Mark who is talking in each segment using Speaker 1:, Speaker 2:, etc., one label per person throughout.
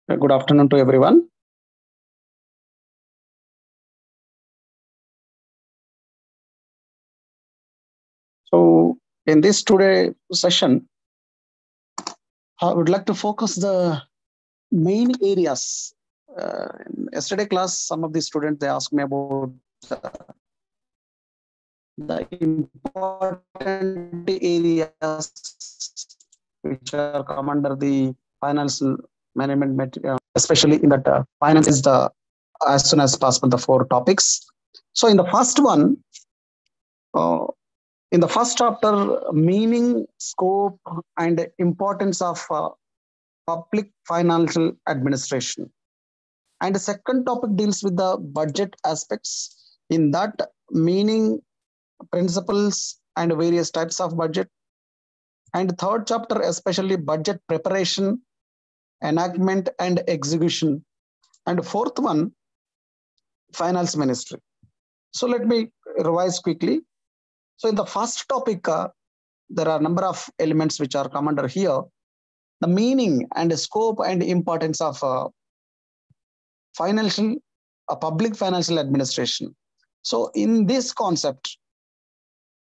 Speaker 1: Good afternoon to everyone. So, in this today session, I would like to focus the main areas. In yesterday class, some of the students they asked me about the important areas which are come under the financial management, especially in that finance is the as soon as possible the four topics. So, in the first one, uh, in the first chapter, meaning, scope, and importance of public financial administration. And the second topic deals with the budget aspects. In that, meaning, principles, and various types of budget. And third chapter, especially budget preparation, enactment, and execution. And fourth one, finance ministry. So let me revise quickly. So in the first topic, there are a number of elements which are come under here. The meaning and scope and importance of financial, public financial administration. So in this concept,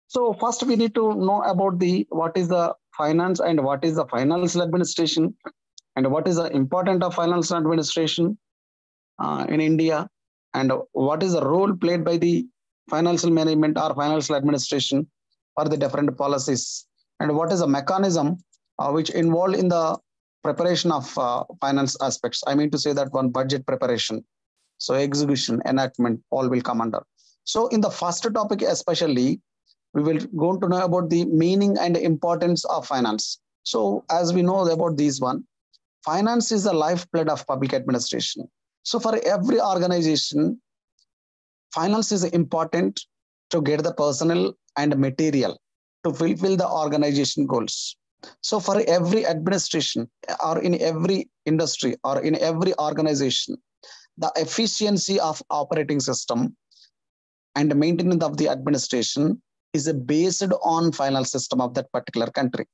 Speaker 1: so first we need to know about the what is the finance and what is the financial administration and what is the important of financial administration in India and what is the role played by the financial management or financial administration for the different policies and what is the mechanism which involved in the preparation of finance aspects. I mean to say that one budget preparation, so execution, enactment, all will come under. So in the first topic especially, we will going to know about the meaning and importance of finance. So as we know about this one, finance is the lifeblood of public administration. So for every organization, finance is important to get the personnel and material to fulfill the organization goals. So for every administration or in every industry or in every organization, the efficiency of operating system and maintenance of the administration is based on finance system of that particular country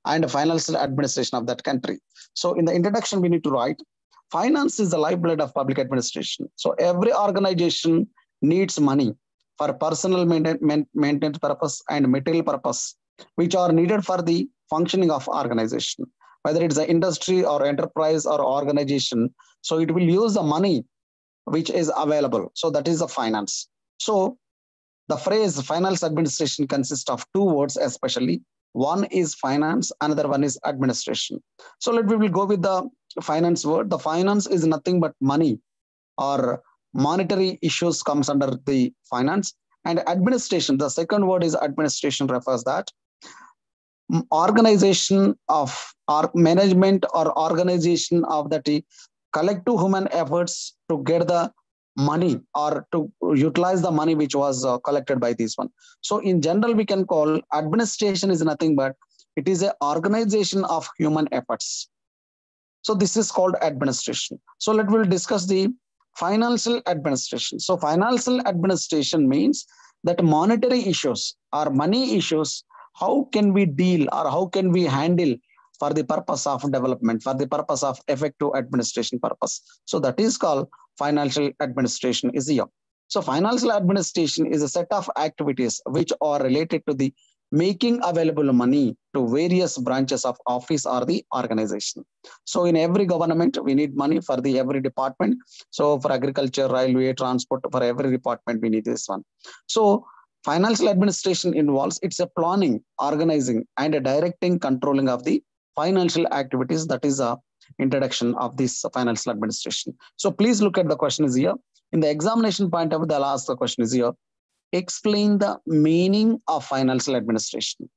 Speaker 1: and financial administration of that country. So in the introduction, we need to write, finance is the lifeblood of public administration. So every organization needs money for personal maintenance purpose and material purpose, which are needed for the functioning of organization, whether it's an industry or enterprise or organization. So it will use the money which is available. So that is the finance. So the phrase finance administration consists of two words, especially. One is finance, another one is administration. So we will go with the finance word. The finance is nothing but money or monetary issues comes under the finance. And administration, the second word is administration, refers that organization of or management or organization of the collective human efforts to get the money or to utilize the money which was collected by this one. So in general, we can call administration is nothing but it is an organization of human efforts. So this is called administration. So we'll discuss the financial administration. So financial administration means that monetary issues or money issues, how can we deal or how can we handle for the purpose of development, for the purpose of effective administration purpose. So that is called financial administration is here. So financial administration is a set of activities which are related to the making available money to various branches of office or the organization. So in every government, we need money for the every department. So for agriculture, railway, transport, for every department, we need this one. So financial administration involves, it's a planning, organizing, and a directing, controlling of the financial activities. That is a introduction of this financial administration. So please look at the question is here. In the examination point of view, they'll ask the question is here. Explain the meaning of financial administration.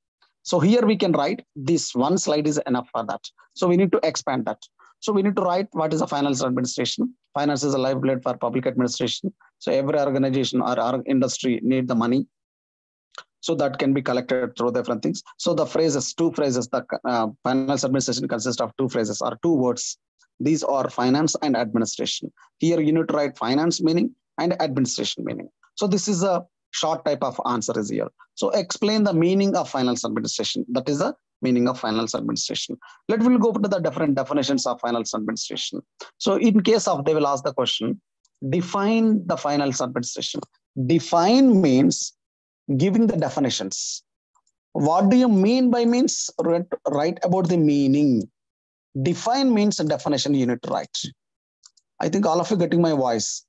Speaker 1: So here we can write this one slide is enough for that. So we need to expand that. So we need to write what is a financial administration. Finance is a lifeblood for public administration. So every organization or our industry need the money. So that can be collected through different things. So the phrases, two phrases, the financial administration consists of two phrases or two words. These are finance and administration. Here you need to write finance meaning and administration meaning. So this is a short type of answer is here. So explain the meaning of finance administration. That is the meaning of finance administration. Let me go to the different definitions of finance administration. So in case of, they will ask the question, define the finance administration. Define means giving the definitions. What do you mean by means? Write about the meaning. Define means a definition you need to write. I think all of you getting my voice.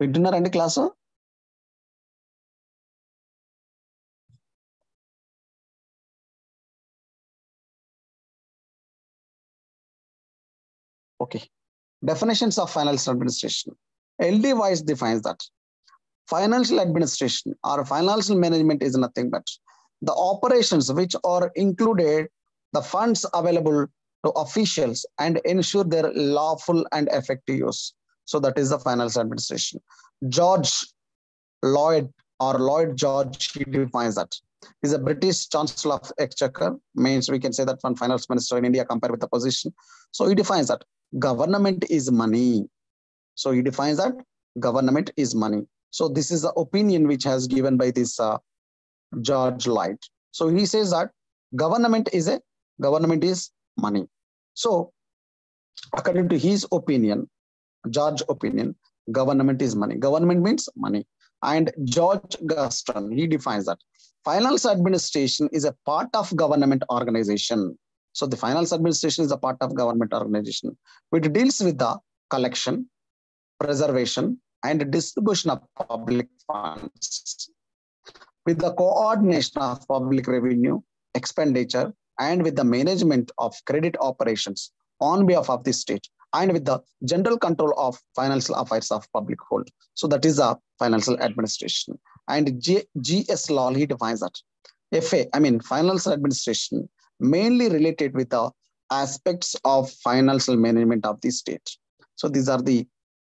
Speaker 1: వింటున్నారండి class? Okay. Definitions of financial administration. LD Wise defines that financial administration or financial management is nothing but the operations which are included the funds available to officials and ensure their lawful and effective use. So that is the financial administration. George Lloyd or Lloyd George, he defines that. He's a British Chancellor of Exchequer, means we can say that one finance minister in India compared with the position. So he defines that government is money. So he defines that government is money. So this is the opinion which has given by this George Lloyd. So he says that government is money. So according to his opinion, George opinion, government is money. Government means money. And George Gaston, he defines that finance administration is a part of government organization. So the finance administration is a part of government organization, which deals with the collection, preservation, and distribution of public funds, with the coordination of public revenue, expenditure, and with the management of credit operations on behalf of the state, and with the general control of financial affairs of public hold. So that is the financial administration. And G.S. Law, he defines that FA, financial administration, mainly related with the aspects of financial management of the state. So these are the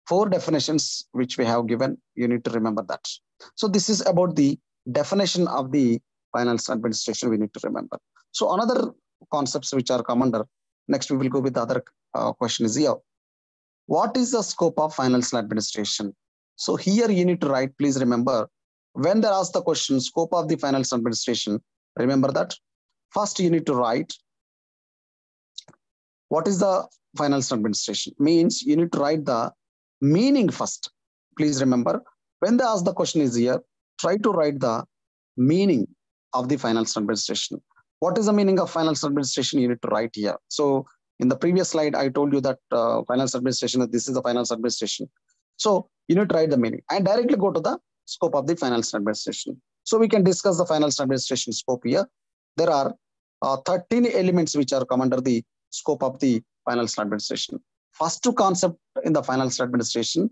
Speaker 1: 4 definitions which we have given. You need to remember that. So this is about the definition of the financial administration we need to remember. So another concepts which are come under, next we will go with the other question is here. What is the scope of financial administration? So here you need to write, please remember, when they ask the question, scope of the financial administration, remember that first you need to write, what is the financial administration? Means you need to write the meaning first. Please remember, when they ask the question is here, try to write the meaning of the financial administration. What is the meaning of financial administration? You need to write here. So in the previous slide, I told you that financial administration, this is the financial administration. So you need to write the meaning and directly go to the scope of the financial administration. So we can discuss the financial administration scope here. There are 13 elements which are come under the scope of the financial administration. First concept in the financial administration,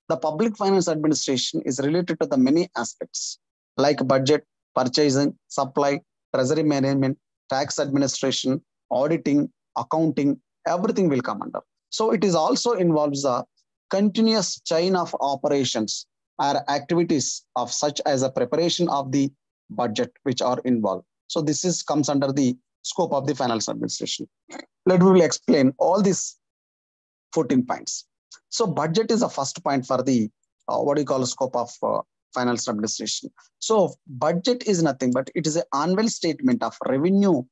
Speaker 1: the public finance administration is related to the many aspects like budget, purchasing, supply, treasury management, tax administration, auditing, accounting, everything will come under. So it is also involves a continuous chain of operations or activities of such as a preparation of the budget which are involved. So this is comes under the scope of the financial administration. Let me will explain all these 14 points. So budget is the first point for the what do you call a scope of financial administration. So budget is nothing but it is an annual statement of revenue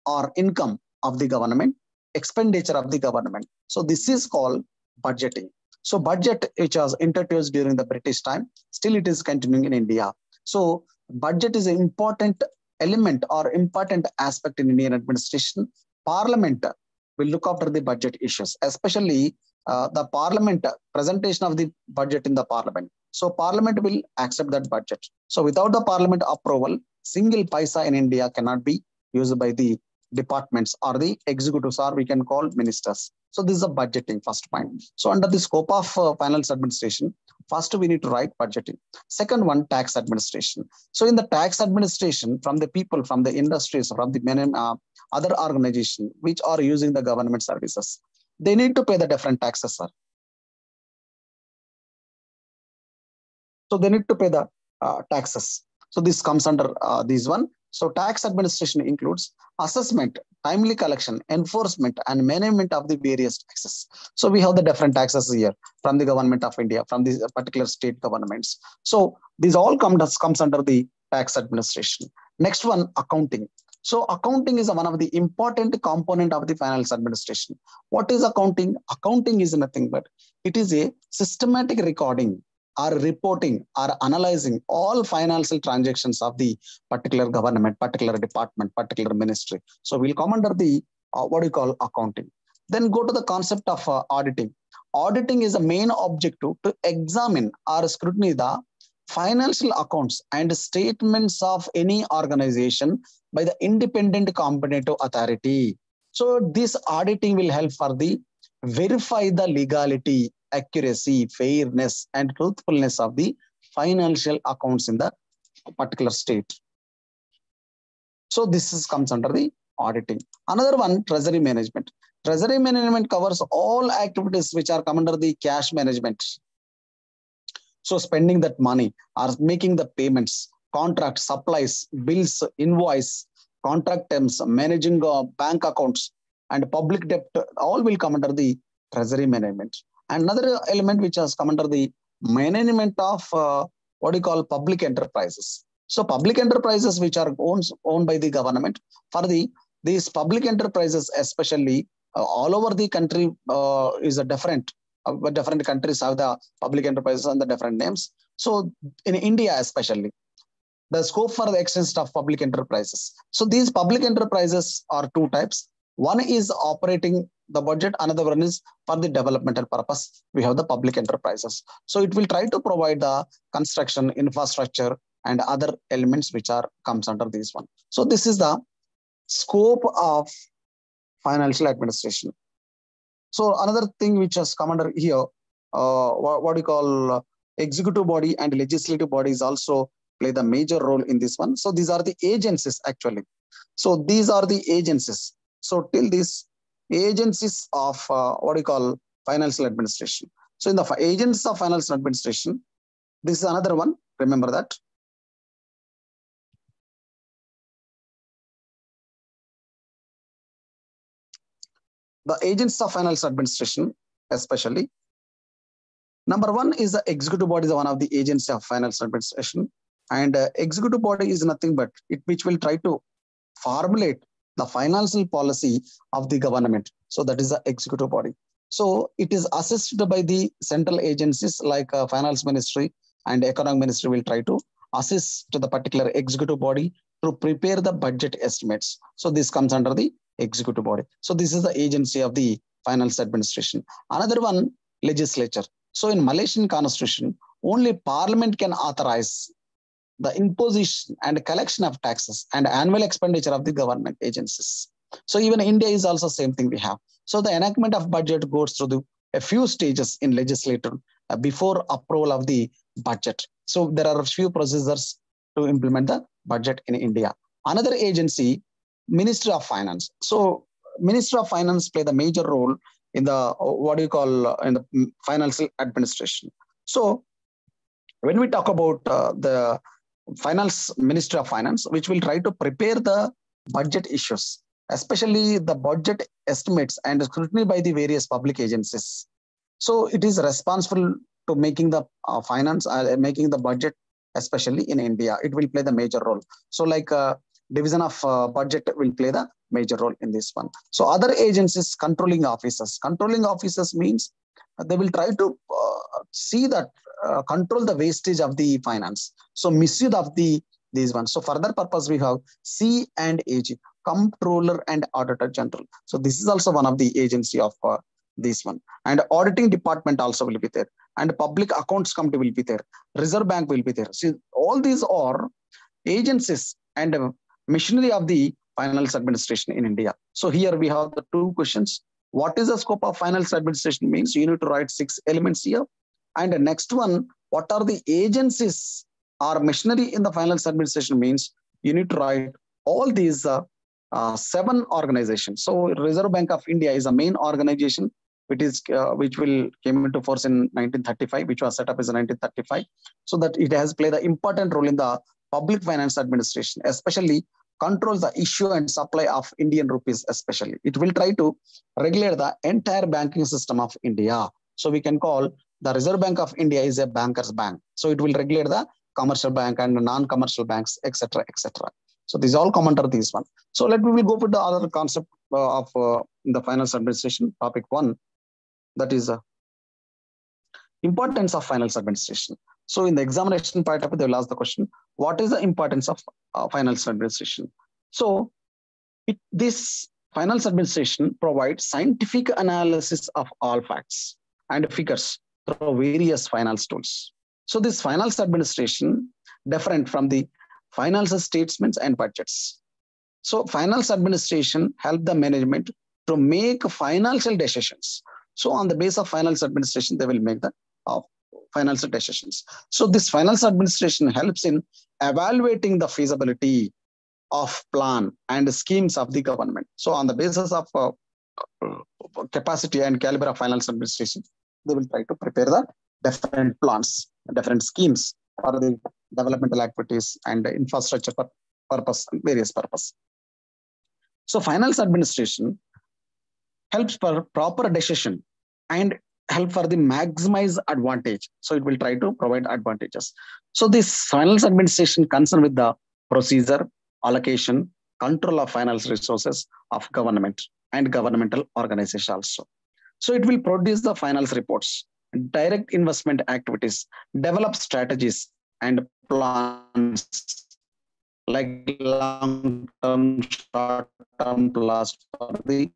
Speaker 1: or income of the government, expenditure of the government. So this is called budgeting. So budget, which was introduced during the British time, still it is continuing in India. So budget is an important element or important aspect in Indian administration. Parliament will look after the budget issues, especially the parliament presentation of the budget in the parliament. So parliament will accept that budget. So without the parliament approval, single paisa in India cannot be used by the departments or the executives, or we can call ministers. So this is a budgeting first point. So under the scope of finance administration, first we need to write budgeting. Second one, tax administration. So in the tax administration, from the people, from the industries, from the other organizations which are using the government services, they need to pay the different taxes, sir. So they need to pay the taxes. So this comes under this one. So tax administration includes assessment, timely collection, enforcement, and management of the various taxes. So we have the different taxes here from the government of India, from these particular state governments. So these all comes under the tax administration. Next one, accounting. So accounting is one of the important component of the finance administration. What is accounting? Accounting is nothing but it is a systematic recording or reporting or analyzing all financial transactions of the particular government, particular department, particular ministry. So we'll come under the what we call accounting. Then go to the concept of auditing. Auditing is a main objective to examine or scrutiny the financial accounts and statements of any organization by the independent competent authority. So this auditing will help for the verify the legality, accuracy, fairness, and truthfulness of the financial accounts in the particular state. So comes under the auditing. Another one, treasury management. Treasury management covers all activities which are come under the cash management. So spending that money or making the payments, contract, supplies, bills, invoice, contract terms, managing bank accounts, and public debt, all will come under the treasury management. Another element which has come under the management of what we call public enterprises. So public enterprises which are owned by the government, for these public enterprises, especially all over the country is a different countries have the public enterprises and the different names. So in India especially, the scope for the extent of public enterprises. So these public enterprises are two types. One is operating the budget, another one is for the developmental purpose. We have the public enterprises. So it will try to provide the construction, infrastructure, and other elements which are comes under this one. So this is the scope of financial administration. So another thing which has come under here, what we call executive body and legislative bodies also play the major role in this one. So these are the agencies actually. So these are the agencies. So till these agencies of what we call financial administration. So in the agencies of financial administration, this is another one. Remember that. The agents of financial administration, especially. Number one is the executive body is one of the agents of financial administration. And executive body is nothing but it which will try to formulate the financial policy of the government. So that is the executive body. So it is assisted by the central agencies like finance ministry and economic ministry will try to assist to the particular executive body to prepare the budget estimates. So this comes under the executive body. So this is the agency of the finance administration. Another one, legislature. So in Malaysian constitution, only parliament can authorize the imposition and collection of taxes and annual expenditure of the government agencies. So even India is also same thing we have. So the enactment of budget goes through a few stages in legislature before approval of the budget. So there are a few procedures to implement the budget in India. Another agency, Ministry of Finance. So Ministry of Finance play the major role in the what do you call in the financial administration. So when we talk about the Ministry of Finance, which will try to prepare the budget issues, especially the budget estimates and scrutiny by the various public agencies. So it is responsible to making the making the budget, especially in India. It will play the major role. So like division of budget will play the major role in this one. So other agencies, controlling officers. Controlling officers means they will try to see that control the wastage of the finance. So misuse of these ones. So for that purpose, we have C and AG, Comptroller and Auditor General. So this is also one of the agency of this one. And auditing department also will be there. And public accounts committee will be there. Reserve Bank will be there. See, all these are agencies and machinery of the finance administration in India. So here we have the two questions. What is the scope of finance administration means? You need to write 6 elements here. And the next one, what are the agencies or machinery in the finance administration means? You need to write all these 7 organizations. So Reserve Bank of India is a main organization which will came into force in 1935, which was set up as in 1935. So that it has played an important role in the public finance administration, especially controls the issue and supply of Indian rupees especially. It will try to regulate the entire banking system of India. So we can call the Reserve Bank of India is a banker's bank. So it will regulate the commercial bank and non-commercial banks, etc., etc. So these all come under this one. So we will go with the other concept of the finance administration, topic 1, that is importance of finance administration. So in the examination part of it, they will ask the question, what is the importance of finance administration? So this finance administration provides scientific analysis of all facts and figures through various finance tools. So this finance administration different from the financial statements and budgets. So finance administration help the management to make financial decisions. So on the base of finance administration, they will make the financial decisions. So this finance administration helps in evaluating the feasibility of plan and schemes of the government. So on the basis of capacity and caliber of finance administration, they will try to prepare the different plans, different schemes for the developmental activities and infrastructure purpose, various purpose. So finance administration helps for proper decision and help for the maximize advantage. So it will try to provide advantages. So this finance administration concerned with the procedure, allocation, control of finance resources of government and governmental organization also. So it will produce the finance reports, direct investment activities, develop strategies and plans like long-term, short-term plans for the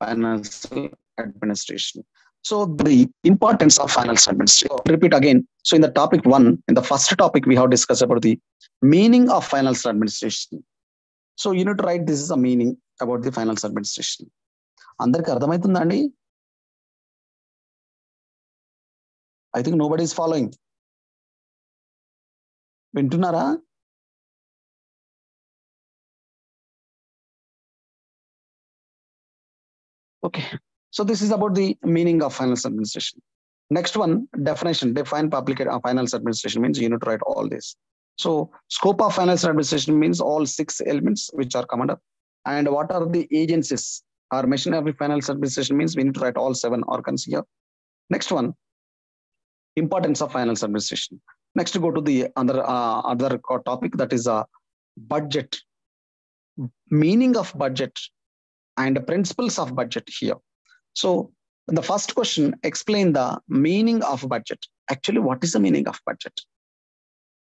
Speaker 1: financial administration. So the importance of finance administration. Repeat again. So in the topic 1, in the first topic, we have discussed about the meaning of finance administration. So you need to write this is a meaning about the finance administration. అందరికి అర్థమవుతుందండి? I think nobody is following. వింటున్నారా? Okay. So this is about the meaning of finance administration. Next one, definition. Define public finance administration means you need to write all this. So scope of finance administration means all 6 elements which are come under. And what are the agencies? Our mission of finance administration means we need to write all 7 organs here. Next one, importance of finance administration. Next, go to the other topic, that is budget. Meaning of budget and principles of budget here. So the first question, explain the meaning of budget. Actually, what is the meaning of budget?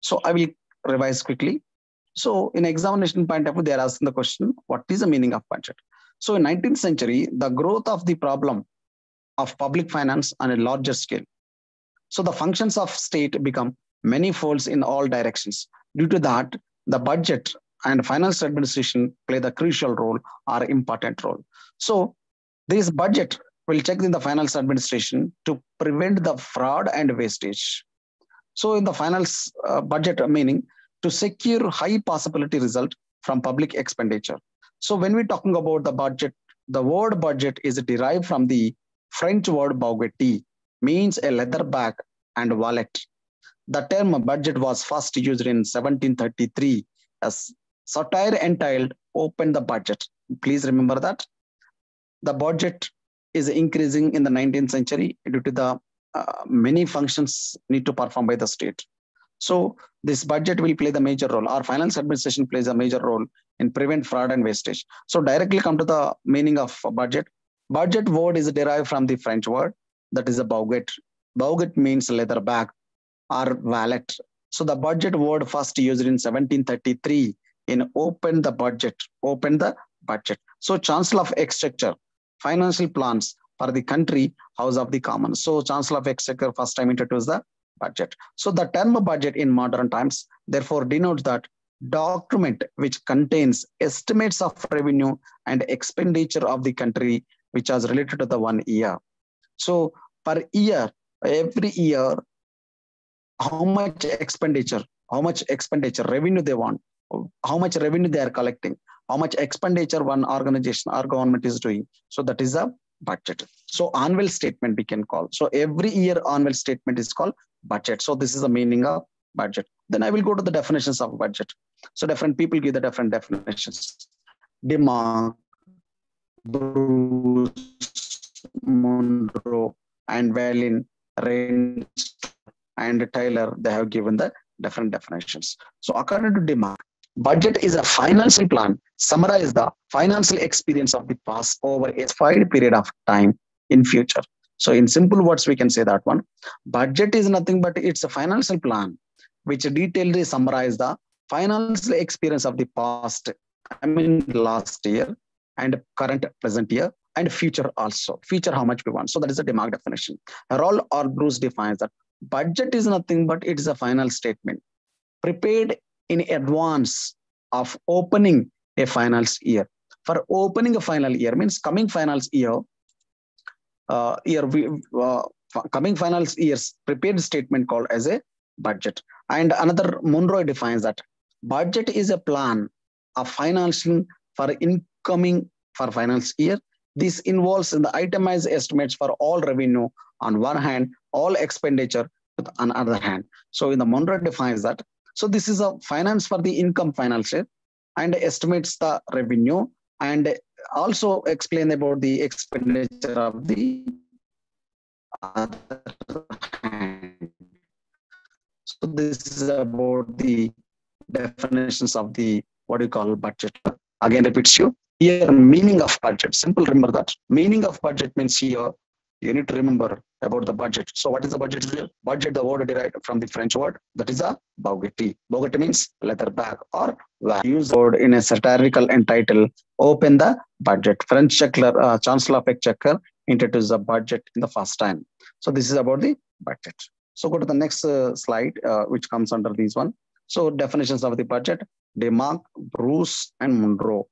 Speaker 1: So I will revise quickly. So in examination point of view, they are asking the question, what is the meaning of budget? So in 19th century, the growth of the problem of public finance on a larger scale. So the functions of state become many folds in all directions. Due to that, the budget and finance administration play the crucial role or important role. So this budget will check in the finance administration to prevent the fraud and wastage. So in the finance budget meaning to secure high possibility result from public expenditure. So when we're talking about the budget, the word budget is derived from the French word baguette, means a leather bag and wallet. The term budget was first used in 1733 as satire entitled Open the Budget. Please remember that. The budget is increasing in the 19th century due to the many functions need to perform by the state. So this budget will play the major role. Our finance administration plays a major role in prevent fraud and wastage. So directly come to the meaning of budget. Budget word is derived from the French word, that is a baguette. Baguette means leather bag or wallet. So the budget word first used in 1733 in open the budget, open the budget. So Chancellor of Exchequer, financial plans for the country, House of the Commons. So Chancellor of Exchequer first time introduced the budget. So the term budget in modern times, therefore denotes that document which contains estimates of revenue and expenditure of the country, which is related to the 1 year. So per year, every year, how much expenditure revenue they want, how much revenue they are collecting, how much expenditure one organization or government is doing. So that is a budget. So annual statement we can call. So every year annual statement is called budget. So this is the meaning of budget. Then I will go to the definitions of budget. So different people give the different definitions. DeMark, Bruce, Monroe, and Wallin, Rain, and Taylor, they have given the different definitions. So according to DeMark, budget is a financial plan, summarize the financial experience of the past over a defined period of time in future. So in simple words, we can say that one. Budget is nothing but it's a financial plan which detailedly summarize the financial experience of the past, I mean last year, and current present year, and future also. Future how much we want. So that is the DeMark definition. Roll or Bruce defines that budget is nothing but it is a final statement prepared in advance of opening a finals year. For opening a final year means coming finals year, coming finals year's prepared statement called as a budget. And another Monroe defines that budget is a plan of financing for incoming for finance year. This involves in the itemized estimates for all revenue on one hand, all expenditure on the other hand. So in the Monroe defines that. So this is a finance for the income finance year and estimates the revenue and also explain about the expenditure of the other hand. So this is about the definitions of the what you call budget. Again, repeats you here meaning of budget. Simple, remember that meaning of budget means here you need to remember about the budget. So what is the budget? Budget, the word derived from the French word that is a bourgeois. Bourgeois means leather bag or use word in a satirical entitled "Open the Budget." French Chancellor of Exchequer introduced the budget in the first time. So this is about the budget. So go to the next slide, which comes under this one. So definitions of the budget: DeMark, Bruce, and Monroe.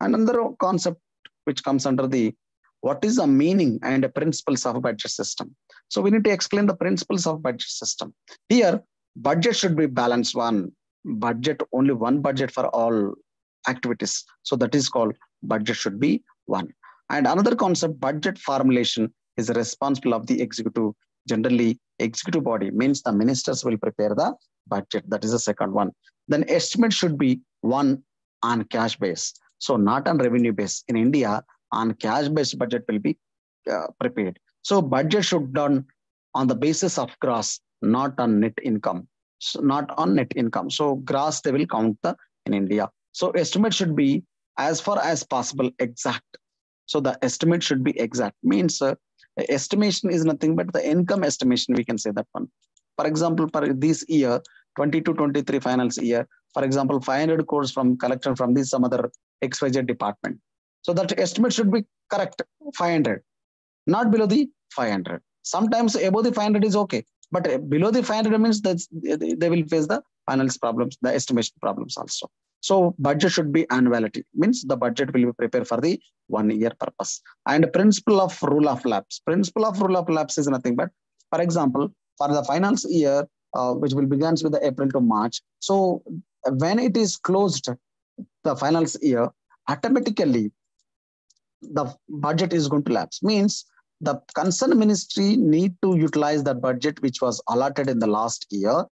Speaker 1: Another concept which comes under the what is the meaning and the principles of a budget system. So we need to explain the principles of budget system. Here, budget should be balanced one. Budget, only one budget for all activities. So that is called budget should be one. And another concept, budget formulation is responsible of the executive. Generally, executive body means the ministers will prepare the budget. That is the second one. Then estimate should be one on cash base. So not on revenue base. In India, on cash-based budget will be prepared. So budget should done on the basis of gross, not on net income. So not on net income. So gross they will count in India. So estimate should be as far as possible exact. So the estimate should be exact. Means estimation is nothing but the income estimation. We can say that one. For example, for this year, 22-23 finance year, for example, 500 crores from collection from this some other XYZ department. So that estimate should be correct, 500, not below the 500. Sometimes above the 500 is okay, but below the 500 means that they will face the finance problems, the estimation problems also. So budget should be annuality, means the budget will be prepared for the 1 year purpose. And principle of rule of lapse. Principle of rule of lapse is nothing but, for example, for the finance year, which will begin with the April to March. So when it is closed, the finance year, automatically the budget is going to lapse. Means the concerned ministry need to utilize the budget which was allotted in the last year,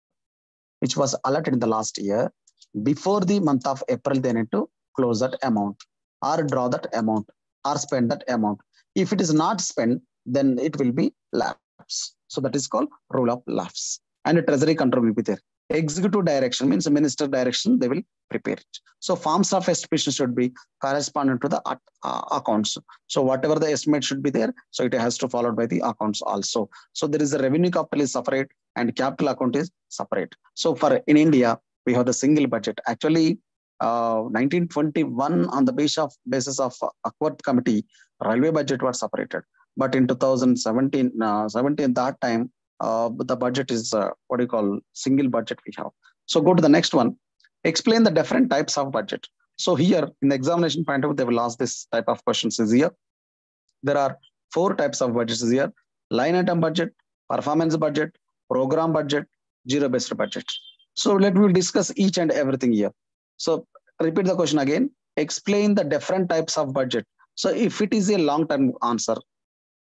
Speaker 1: before the month of April. They need to close that amount or draw that amount or spend that amount. If it is not spent, then it will be lapse. So that is called rule of lapse. And the treasury control will be there. Executive direction means the minister direction, they will prepare it. So forms of estimation should be correspondent to the accounts. So whatever the estimate should be there, so it has to followed by the accounts also. So there is a revenue capital is separate and capital account is separate. So for in India, we have the single budget. Actually, 1921 on the basis of Ackworth Committee, railway budget was separated. But in 2017, that time, the budget is what you call single budget we have. So go to the next one. Explain the different types of budget. So here in the examination point of view, they will ask this type of questions is here. There are 4 types of budgets here: line item budget, performance budget, program budget, zero-based budget. So let me discuss each and everything here. So repeat the question again. Explain the different types of budget. So if it is a long-term answer,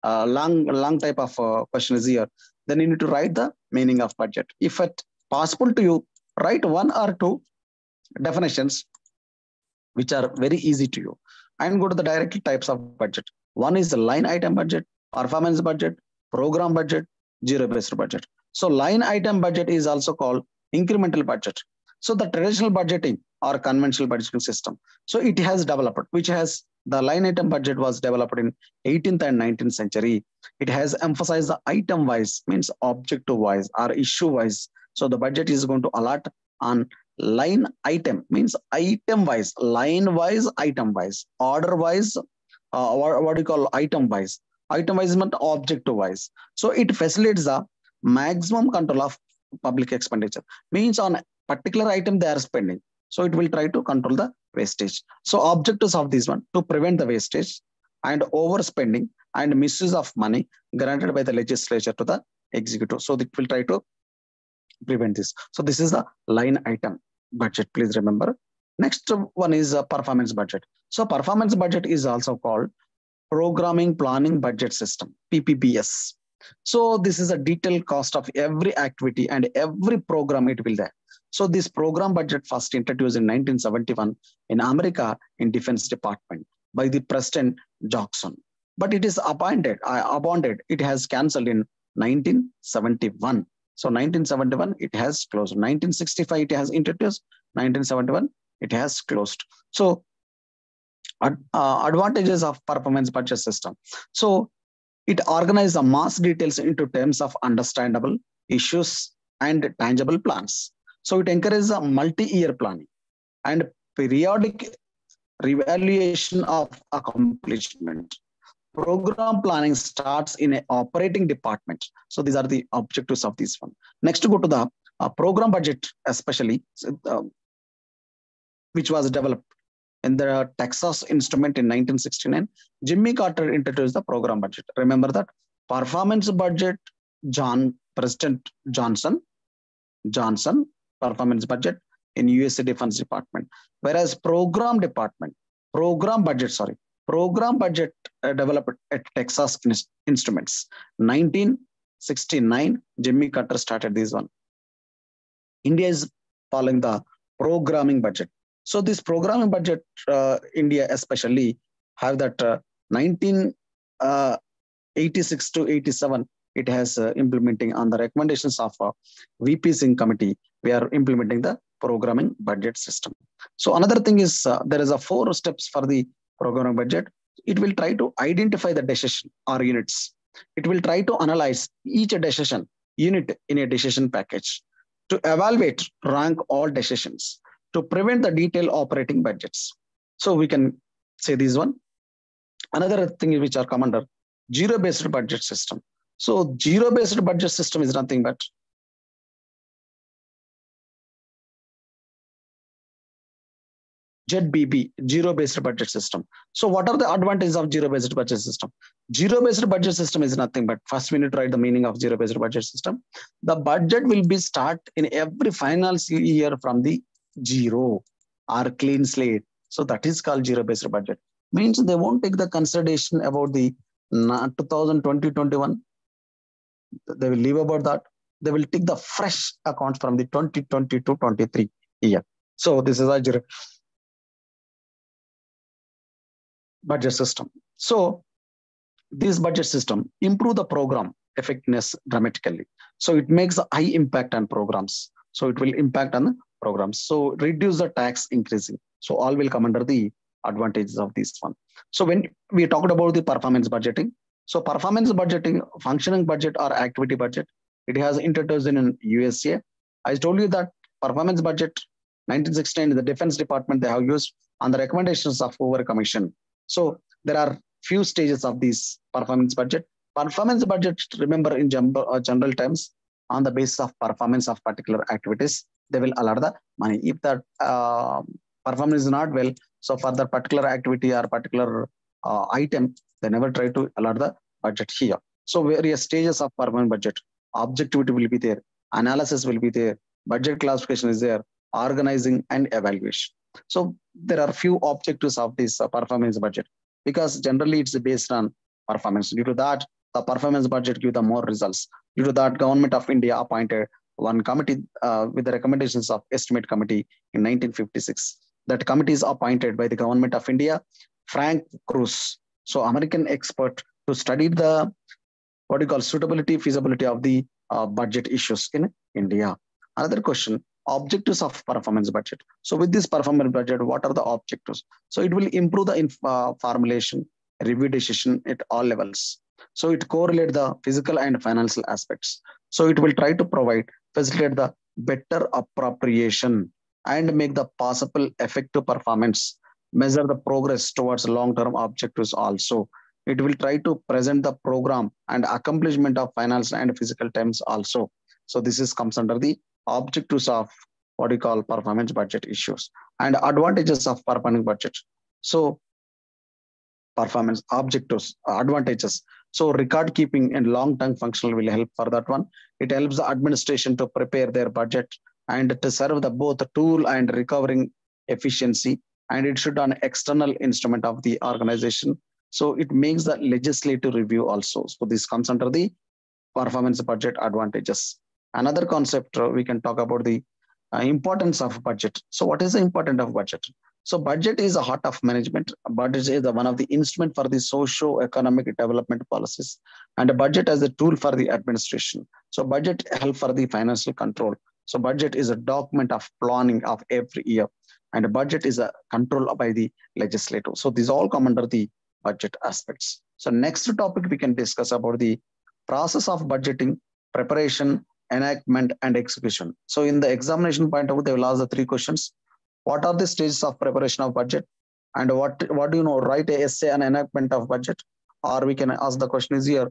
Speaker 1: long type of question is here, then you need to write the meaning of budget. If it possible to you, Write one or two definitions which are very easy to you, and go to the direct types of budget. One is the line item budget, performance budget, program budget, zero-based budget. So line item budget is also called incremental budget. So the traditional budgeting or conventional budgeting system. So it has developed, which has the line item budget was developed in 18th and 19th century. It has emphasized the item wise, means objective wise or issue wise. So the budget is going to allot on line item, means item wise, line wise, item wise, order wise, what do you call item wise not objective wise. So it facilitates the maximum control of public expenditure, means on a particular item they are spending, so it will try to control the wastage. So objectives of this one to prevent the wastage and overspending and misuse of money granted by the legislature to the executive, so it will try to prevent this. So this is the line item budget, please remember. Next one is a performance budget. So performance budget is also called programming planning budget system, PPBS. So this is a detailed cost of every activity and every program it will there. So this program budget first introduced in 1971 in America in Defense Department by the President Jackson. But it is abandoned. It has cancelled in 1971. So 1971, it has closed. 1965, it has introduced. 1971, it has closed. So advantages of performance budget system. So it organizes the mass details into terms of understandable issues and tangible plans. So it encourages a multi-year planning and periodic revaluation of accomplishment. Program planning starts in an operating department. So these are the objectives of this one. Next, to go to the program budget, especially, which was developed in the Texas Instrument in 1969. Jimmy Carter introduced the program budget. Remember that performance budget, President Johnson, performance budget in USA Defense Department. Whereas program budget developed at Texas Instruments. 1969, Jimmy Carter started this one. India is following the programming budget. So this programming budget, India especially, have that 1986 to 87, it has implementing on the recommendations of VP Singh committee, we are implementing the programming budget system. So another thing is there is a 4 steps for the programming budget. It will try to identify the decision or units. It will try to analyze each decision unit in a decision package, to evaluate, rank all decisions, to prevent the detailed operating budgets. So we can say this one. Another thing which are come under zero-based budget system. So zero-based budget system is nothing but ZBB, zero-based budget system. So what are the advantages of zero-based budget system? Zero-based budget system is nothing but, first we need to write the meaning of zero-based budget system. The budget will be start in every financial year from the zero or clean slate. So that is called zero-based budget. Means they won't take the consideration about the 2020-21. They will leave about that. They will take the fresh account from the 2020-23 year. So this is a zero budget system. So this budget system improve the program effectiveness dramatically. So it makes a high impact on programs. So it will impact on the programs. So reduce the tax increasing. So all will come under the advantages of this one. So when we talked about the performance budgeting, so performance budgeting, functioning budget or activity budget, it has introduced in USA. I told you that performance budget, 1969, the Defense Department, they have used on the recommendations of Hoover Commission. So there are few stages of this performance budget. Performance budget, remember in general terms, on the basis of performance of particular activities, they will allot the money. If the performance is not well, so for that particular activity or particular item, they never try to allot the budget here. So various stages of performance budget, objectivity will be there, analysis will be there, budget classification is there, organizing and evaluation. So there are few objectives of this performance budget, because generally it's based on performance. Due to that, the performance budget give the more results. Due to that, Government of India appointed one committee with the recommendations of estimate committee in 1956. That committee is appointed by the government of India, Frank Cruz, so American expert, to study the what you call suitability, feasibility of the budget issues in India. Another question, objectives of performance budget. So with this performance budget, what are the objectives? So it will improve the formulation, review decision at all levels. So it correlate the physical and financial aspects. So it will try to provide, facilitate the better appropriation and make the possible effective performance, measure the progress towards long-term objectives also. It will try to present the program and accomplishment of financial and physical terms also. So this is comes under the objectives of what we call performance budget issues and advantages of performance budget. So performance objectives, advantages. So record keeping and long-term functional will help for that one. It helps the administration to prepare their budget and to serve the both tool and recovering efficiency. And it should an external instrument of the organization. So it makes the legislative review also. So this comes under the performance budget advantages. Another concept we can talk about the importance of budget. So what is the importance of budget? So budget is a heart of management. Budget is one of the instrument for the socio-economic development policies, and a budget as a tool for the administration. So budget help for the financial control. So budget is a document of planning of every year, and a budget is a control by the legislature. So these all come under the budget aspects. So next topic we can discuss about the process of budgeting, preparation, enactment, and execution. So in the examination point of view, they will ask the three questions. What are the stages of preparation of budget? And what do you know? Write a essay on enactment of budget. Or we can ask the question is here,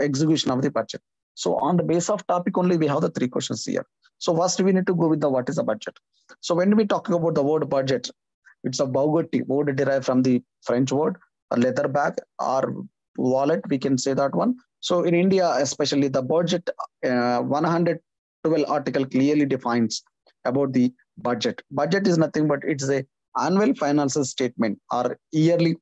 Speaker 1: execution of the budget. So on the base of topic only, we have the three questions here. So first we need to go with the what is a budget. So when we talk about the word budget, it's a Bogoti word derived from the French word, a leather bag or wallet, we can say that one. So in India, especially the budget 112 article clearly defines about the budget. Budget is nothing but it's a annual financial statement or yearly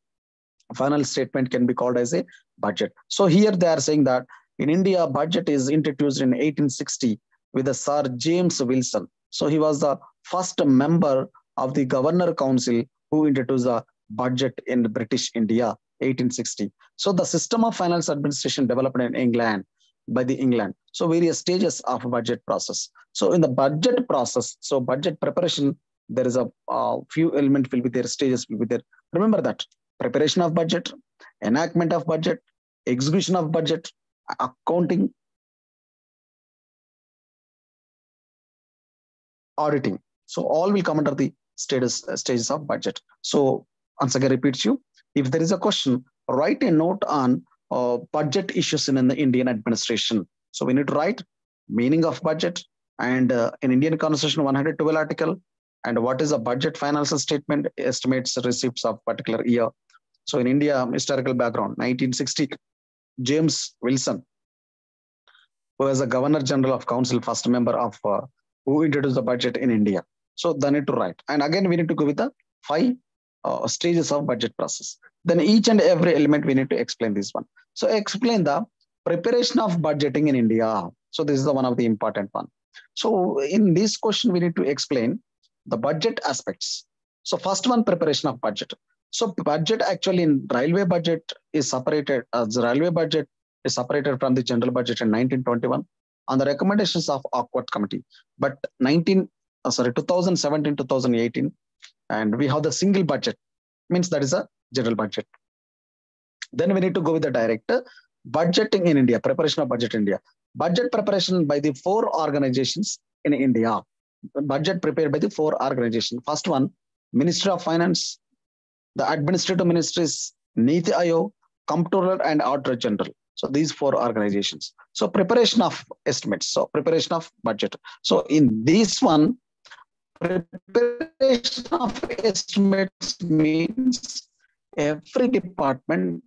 Speaker 1: final statement can be called as a budget. So here they are saying that in India, budget is introduced in 1860 with the Sir James Wilson. So he was the first member of the Governor Council who introduced the budget in British India, 1860. So the system of finance administration developed in England by the England. So various stages of budget process. So in the budget process, so budget preparation, there is a few elements will be there, stages will be there. Remember that preparation of budget, enactment of budget, execution of budget, accounting, auditing. So all will come under the stages of budget. So once again repeats you, if there is a question, write a note on budget issues in the Indian administration. So we need to write meaning of budget and in Indian Constitution 112 article, and what is a budget financial statement, estimates receipts of particular year. So in India, historical background, 1960, James Wilson, who was a Governor General of Council, first member of who introduced the budget in India. So they need to write. And again, we need to go with the 5 stages of budget process. Then each and every element we need to explain this one. So explain the preparation of budgeting in India. So this is the one of the important one. So in this question, we need to explain the budget aspects. So first one, preparation of budget. So budget actually in railway budget is separated as the railway budget is separated from the general budget in 1921 on the recommendations of Awkward Committee. But 2017, 2018, and we have the single budget, means that is a general budget. Then we need to go with the direct budgeting in India, preparation of budget in India. Budget preparation by the 4 organizations in India. Budget prepared by the 4 organizations. First one, Ministry of Finance, the administrative ministries, Niti Aayog, Comptroller and Auditor General. So these 4 organizations. So preparation of estimates. So preparation of budget. So in this one, preparation of estimates means every department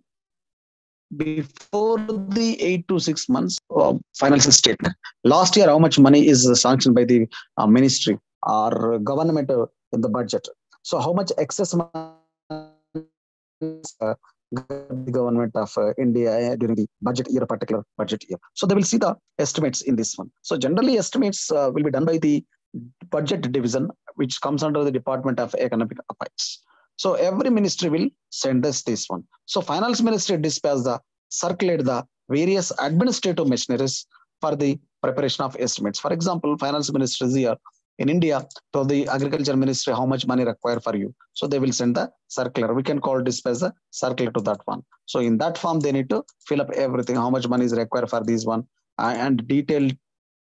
Speaker 1: before the 8 to 6 months financial statement. Last year, how much money is sanctioned by the ministry or government in the budget? So how much excess money the government of India during the budget year, particular budget year. So they will see the estimates in this one. So generally estimates will be done by the budget division, which comes under the Department of Economic Affairs. So every ministry will send us this one. So finance ministry dispatch the circulate the various administrative machineries for the preparation of estimates. For example, finance ministry is here in India to the agriculture ministry how much money required for you. So they will send the circular. We can call this as the circular to that one. So in that form, they need to fill up everything, how much money is required for this one, and detailed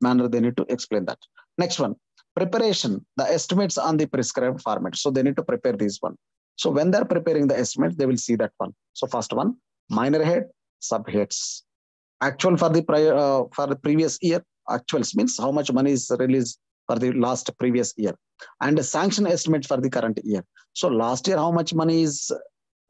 Speaker 1: manner they need to explain that. Next one, preparation, the estimates on the prescribed format. So they need to prepare this one. So when they're preparing the estimates, they will see that one. So first one, minor head, subheads. Actual for the for the previous year, actuals means how much money is released for the last previous year, and a sanction estimate for the current year. So last year, how much money is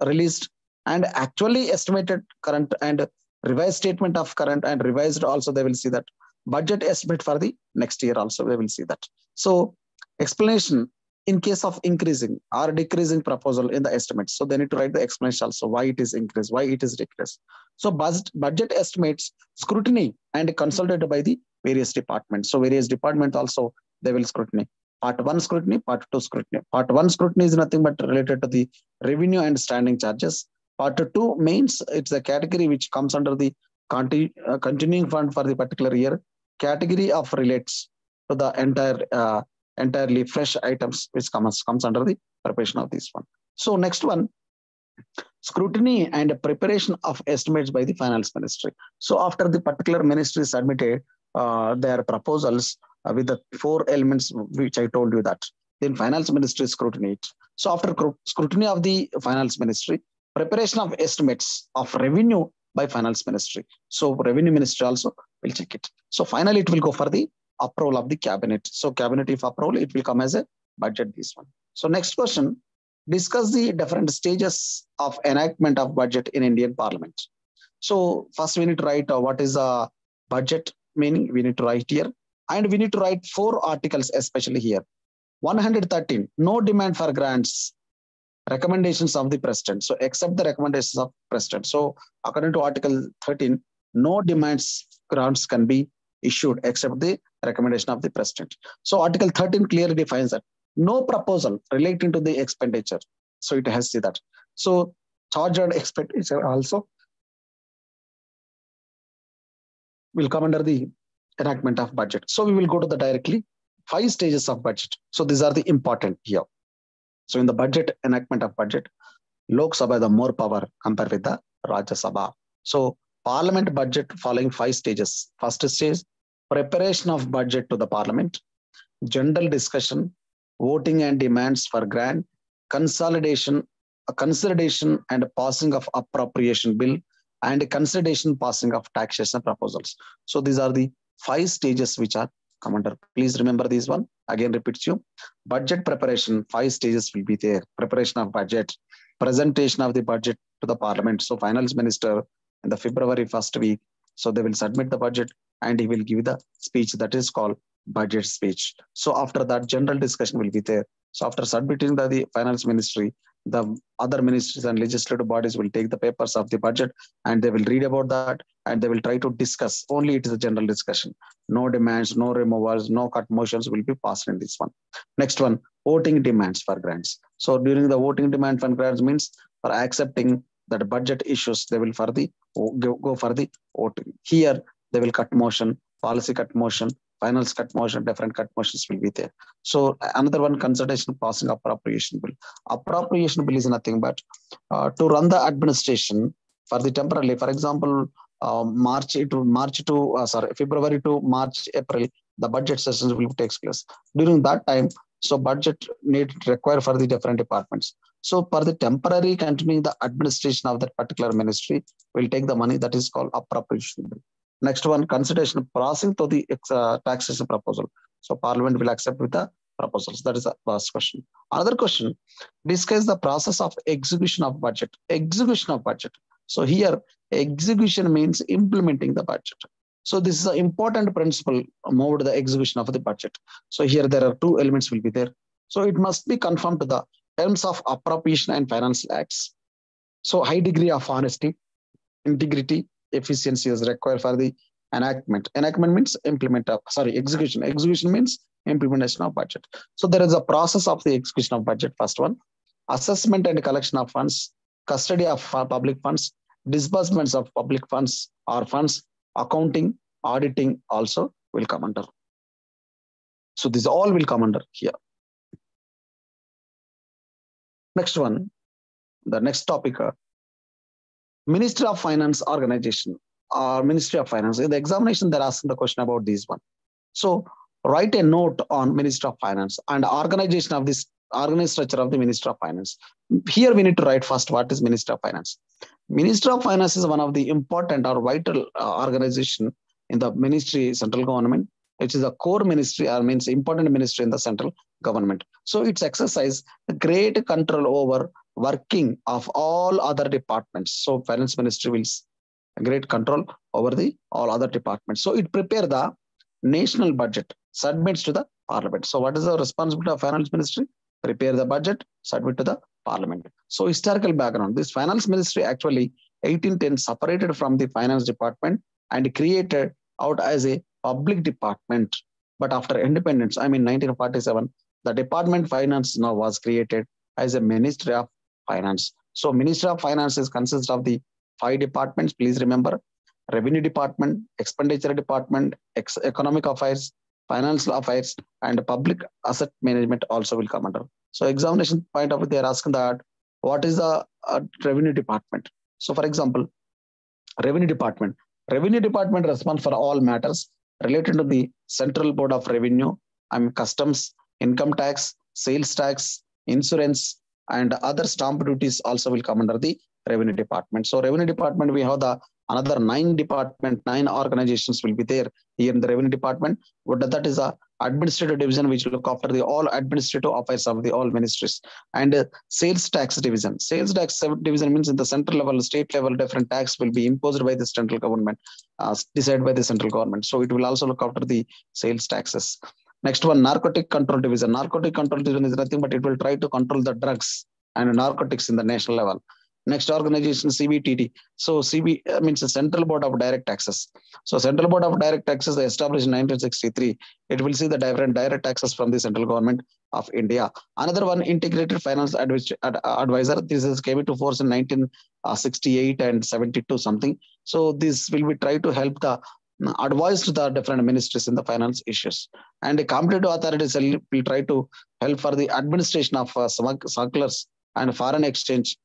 Speaker 1: released, and actually estimated current, and revised statement of current, and revised also they will see that. Budget estimate for the next year also they will see that. So explanation in case of increasing or decreasing proposal in the estimates. So they need to write the explanation also, why it is increased, why it is decreased. So budget estimates scrutiny and consulted by the various departments. So various departments also they will scrutiny. Part 1 scrutiny, part 2 scrutiny. Part 1 scrutiny is nothing but related to the revenue and standing charges. Part 2 means it's a category which comes under the continuing fund for the particular year. Category of relates to the entirely fresh items which comes under the preparation of this one. So next one, scrutiny and preparation of estimates by the finance ministry. So after the particular ministry submitted their proposals with the 4 elements which I told you that, then finance ministry scrutiny it. So after scrutiny of the finance ministry, preparation of estimates of revenue by finance ministry. So revenue ministry also will check it. So finally it will go for the approval of the cabinet. So cabinet if approval, it will come as a budget this one. So next question, discuss the different stages of enactment of budget in Indian Parliament. So first we need to write what is a budget meaning, we need to write here, and we need to write 4 articles especially here. 113, no demand for grants, recommendations of the president. So except the recommendations of president. So according to article 13, no demands grants can be issued except the recommendation of the president. So article 13 clearly defines that no proposal relating to the expenditure. So it has to see that. So charged expenditure also will come under the enactment of budget. So we will go to the directly 5 stages of budget. So these are the important here. So in the budget, enactment of budget, Lok Sabha the more power compared with the Rajya Sabha. So Parliament budget following 5 stages. First stage, preparation of budget to the Parliament, general discussion, voting and demands for grant, consolidation and passing of appropriation bill, and consideration passing of taxation proposals. So these are the 5 stages which are come under. Please remember this one. Again, repeats you. Budget preparation, 5 stages will be there. Preparation of budget, presentation of the budget to the Parliament. So finance minister in the February 1st week, so they will submit the budget and he will give the speech that is called budget speech. So after that, general discussion will be there. So after submitting the finance ministry, the other ministries and legislative bodies will take the papers of the budget and they will read about that and they will try to discuss. Only it is a general discussion. No demands, no removals, no cut motions will be passed in this one. Next one, voting demands for grants. So during the voting demand for grants means for accepting that budget issues, they will go for the voting. Here, they will cut motion, policy cut motion, finance cut motion, different cut motions will be there. So another one, consultation passing appropriation bill. Appropriation bill is nothing but to run the administration for the temporarily. For example, February to March, April, the budget sessions will take place. During that time, so budget need require for the different departments. So for the temporary continuing the administration of that particular ministry, will take the money that is called appropriation bill. Next one, consideration passing to the taxation proposal. So Parliament will accept with the proposals. That is the last question. Another question, discuss the process of execution of budget. Execution of budget. So here, execution means implementing the budget. So this is an important principle moved the execution of the budget. So here there are 2 elements will be there. So it must be conformed to the terms of appropriation and financial acts. So high degree of honesty, integrity, efficiency is required for the enactment. Enactment means execution. Execution means implementation of budget. So there is a process of the execution of budget. First one, assessment and collection of funds, custody of public funds, disbursements of public funds or funds, accounting, auditing also will come under. So this all will come under here. Next one, the next topic, Ministry of Finance organization or Ministry of Finance. In the examination, they're asking the question about this one. So write a note on Ministry of Finance and organization of this organized structure of the Ministry of Finance. Here we need to write first what is Ministry of Finance. Ministry of Finance is one of the important or vital organization in the ministry central government, which is a core ministry or means important ministry in the central government. So it's exercise great control over working of all other departments. So finance ministry will great control over the all other departments. So it prepare the national budget, submits to the parliament. So what is the responsibility of finance ministry? Prepare the budget, submit to the parliament. So historical background, this finance ministry actually 1810 separated from the finance department and created out as a public department. But after independence, I mean 1947, the department finance now was created as a Ministry of Finance. So Ministry of Finance is consists of the 5 departments. Please remember, Revenue Department, Expenditure Department, Economic Affairs, Financial Affairs, and Public Asset Management also will come under. So examination point of view, they are asking that what is the Revenue Department? So for example, Revenue Department. Revenue Department responds for all matters related to the Central Board of Revenue, customs, income tax, sales tax, insurance, and other stamp duties also will come under the Revenue Department. So Revenue Department, we have the another 9 organizations will be there here in the Revenue Department. But that is a administrative division which will look after the all administrative affairs of the all ministries. And sales tax division. Sales tax division means in the central level, state level, different tax will be imposed by the central government, decided by the central government. So it will also look after the sales taxes. Next one, narcotic control division. Narcotic control division is nothing but it will try to control the drugs and narcotics in the national level. Next organization, CBTD. So CB means the Central Board of Direct Taxes. So Central Board of Direct Taxes established in 1963. It will see the different direct taxes from the central government of India. Another one, Integrated Finance Advisor. This is came into force in 1968 and 72 something. So this will be try to help the advice to the different ministries in the finance issues. And the competitive authorities will try to help for the administration of circulars and Foreign Exchange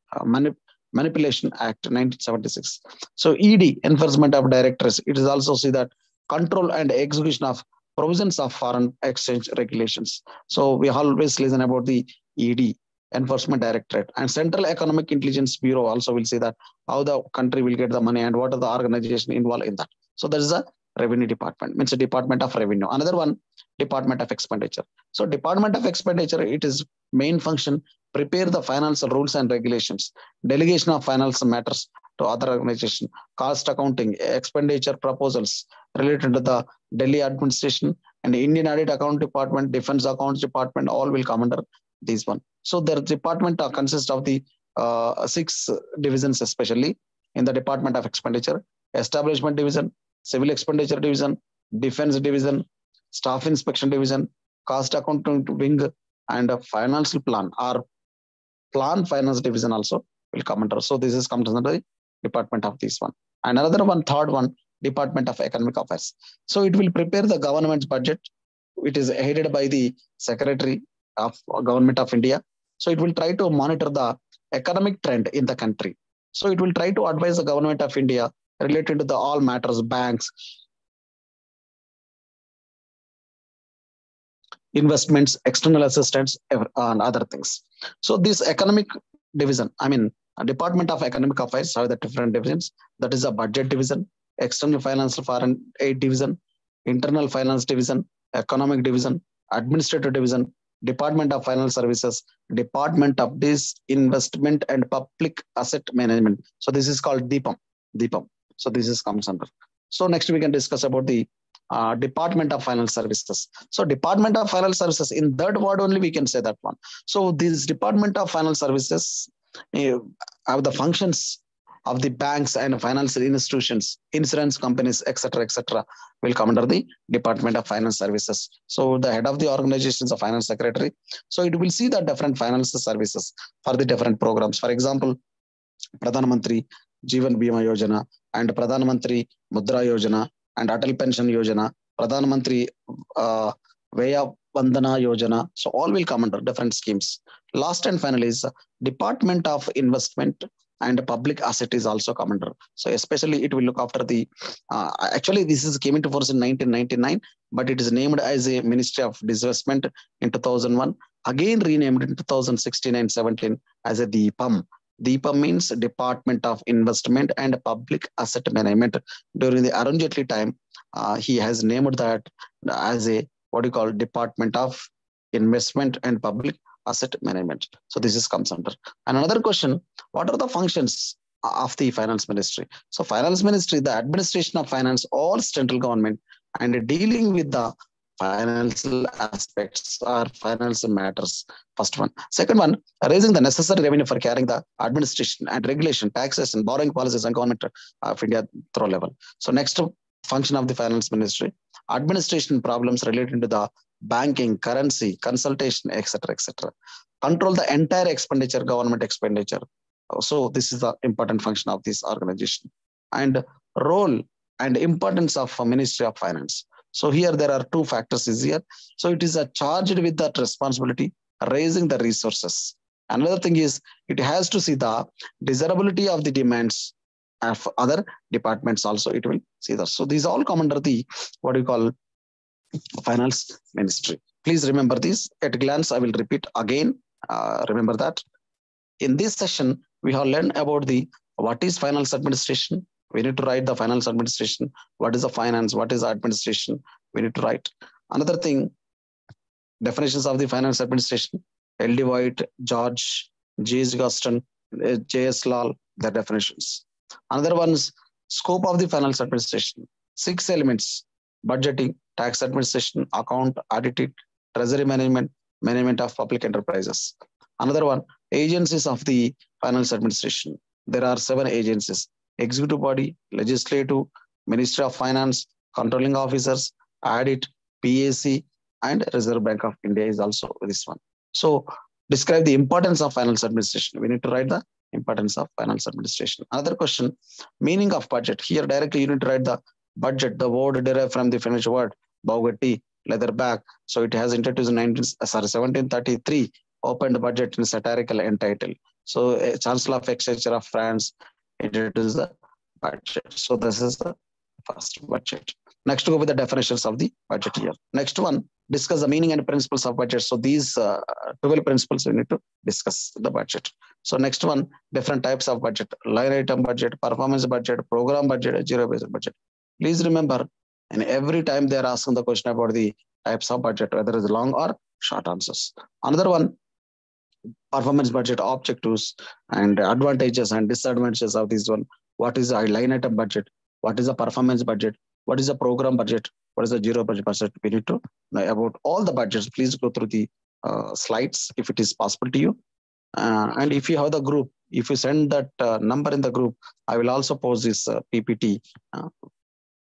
Speaker 1: Manipulation Act 1976. So ED, Enforcement of Directors, it is also see that control and execution of provisions of foreign exchange regulations. So we always listen about the ED, Enforcement Directorate, and Central Economic Intelligence Bureau also will see that how the country will get the money and what are the organization involved in that. So there is a Revenue Department, means a Department of Revenue. Another one, Department of Expenditure. So Department of Expenditure, it is main function, prepare the financial rules and regulations, delegation of financial matters to other organization, cost accounting, expenditure proposals related to the Delhi administration and Indian Audit Account Department, Defense Accounts Department, all will come under this one. So the department consists of the 6 divisions, especially in the Department of Expenditure: Establishment Division, Civil Expenditure Division, Defense Division, Staff Inspection Division, Cost Accounting Wing, and Financial Plan or Plan Finance Division also will come under. So this is comes under the department of this one. And another one, third one, Department of Economic Affairs. So it will prepare the government's budget. It is headed by the Secretary of Government of India. So it will try to monitor the economic trend in the country. So it will try to advise the Government of India related to the all matters, banks, investments, external assistance, and other things. So this economic division, Department of Economic Affairs have the different divisions. That is a budget division, external financial foreign aid division, internal finance division, economic division, administrative division, Department of Financial Services, Department of Disinvestment and Public Asset Management. So this is called DIPAM. So this is comes under. So next we can discuss about the Department of Financial Services. So Department of Financial Services, in that word only we can say that one. So this Department of Financial Services the functions of the banks and financial institutions, insurance companies, etc., will come under the Department of Finance Services. So the head of the organization is a finance secretary. So it will see the different financial services for the different programs. For example, Pradhan Mantri Jeevan Bima Yojana and Pradhan Mantri Mudra Yojana and Atal Pension Yojana, Pradhan Mantri Vaya Vandana Yojana. So all will come under different schemes. Last and final is Department of Investment and Public Asset is also come under. So especially it will look after the, actually this is came into force in 1999, but it is named as a Ministry of Disbursement in 2001, again renamed in 2016 and 17 as a DIPAM. DIPAM means Department of Investment and Public Asset Management. During the Arun Jaitley time, he has named that as a what do you call Department of Investment and Public Asset Management. So this is comes under. And another question: what are the functions of the Finance Ministry? So Finance Ministry, the administration of finance, all central government, and dealing with the financial aspects or financial matters. First one. Second one, raising the necessary revenue for carrying the administration and regulation, taxes and borrowing policies and government of India through level. So next function of the finance ministry, administration problems related to the banking, currency, consultation, etc. Control the entire expenditure, government expenditure. So this is the important function of this organization. And role and importance of Ministry of Finance. So here there are two factors is here. So it is charged with that responsibility, raising the resources. Another thing is it has to see the desirability of the demands of other departments also. It will see that. So these all come under the what you call finance ministry. Please remember this. At a glance, I will repeat again. Remember that. In this session, we have learned about the what is finance administration. We need to write the finance administration. What is the finance? What is the administration? We need to write. Another thing, definitions of the finance administration. L.D. White, George, J.S. Guston, J.S. Lal, their definitions. Another one is scope of the finance administration. 6 elements: budgeting, tax administration, account, auditing, treasury management, management of public enterprises. Another one, agencies of the finance administration. There are 7 agencies: executive body, legislative, Ministry of Finance, controlling officers, audit, PAC, and Reserve Bank of India is also this one. So describe the importance of finance administration. We need to write the importance of finance administration. Another question, meaning of budget. Here directly you need to write the budget. The word derived from the Finnish word Bogati, leather bag. So it has introduced in 1733, opened budget in satirical end title. So Chancellor of Exchequer of France introduced the budget. So this is the first budget. Next, go with the definitions of the budget here. Next one, discuss the meaning and principles of budget. So these 12 principles we need to discuss the budget. So next one, different types of budget: line item budget, performance budget, program budget, zero-based budget. Please remember, and every time they are asking the question about the types of budget, whether it's long or short answers. Another one, performance budget, objectives and advantages and disadvantages of this one. What is a line item budget? What is a performance budget? What is a program budget? What is a zero budget budget? We need to know about all the budgets. Please go through the slides if it is possible to you. And if you have the group, if you send that number in the group, I will also post this PPT,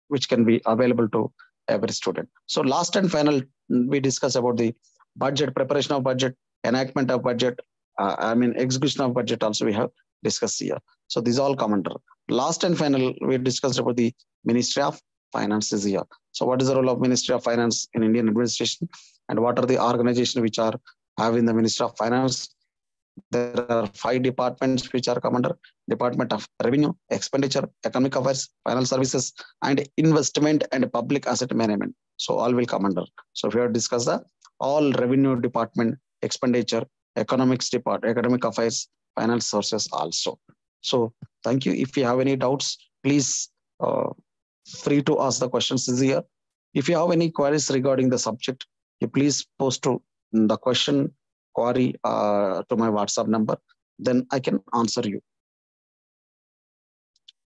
Speaker 1: which can be available to every student. So last and final, we discuss about the budget, preparation of budget, enactment of budget, execution of budget also we have discussed here. So these all come under. Last and final, we discussed about the Ministry of Finances here. So what is the role of Ministry of Finance in Indian administration? And what are the organizations which are having the Ministry of Finance? There are 5 departments which are come under: Department of Revenue, Expenditure, Economic Affairs, Financial Services, and Investment and Public Asset Management. So all will come under. So if we have discussed the all revenue department, expenditure, economics department, economic affairs, finance sources also. So thank you. If you have any doubts, please free to ask the questions here. If you have any queries regarding the subject, you please post to the question query to my WhatsApp number, then I can answer you.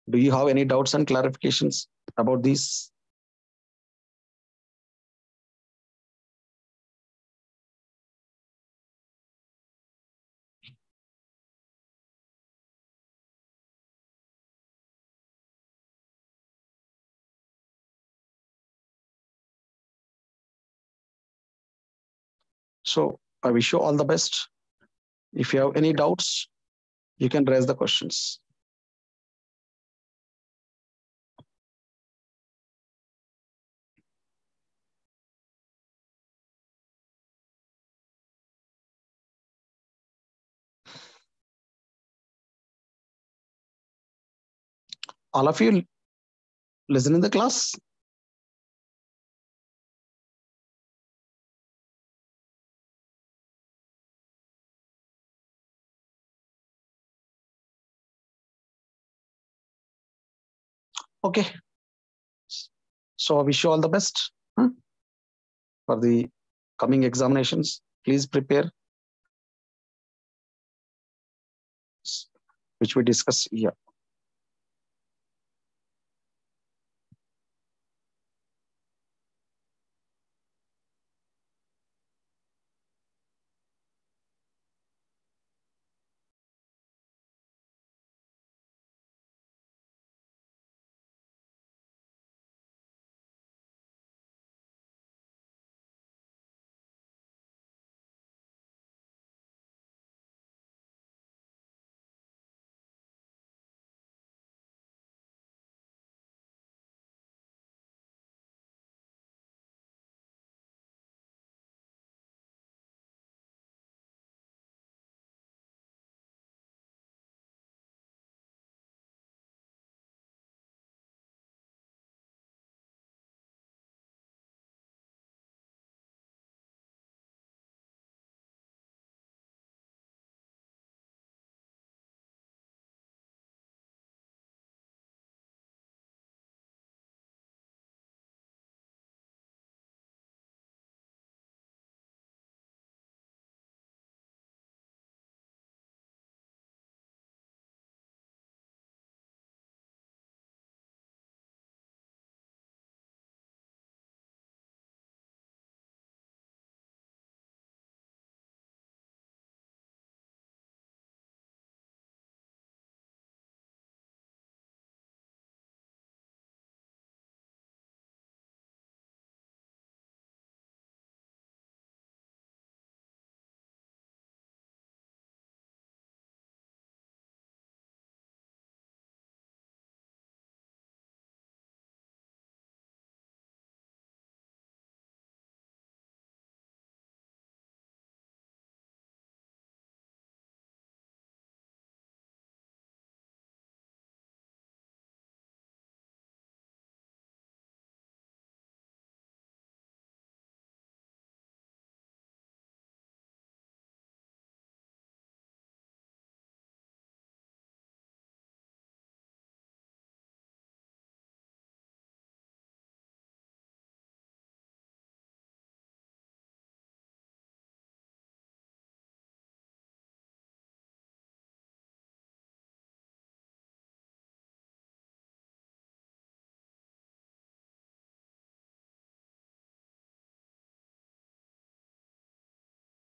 Speaker 1: Do you have any doubts and clarifications about this? So I wish you all the best. If you have any doubts, you can raise the questions. All of you listen in the class. Okay. So I wish you all the best for the coming examinations. Please prepare, which we discuss here.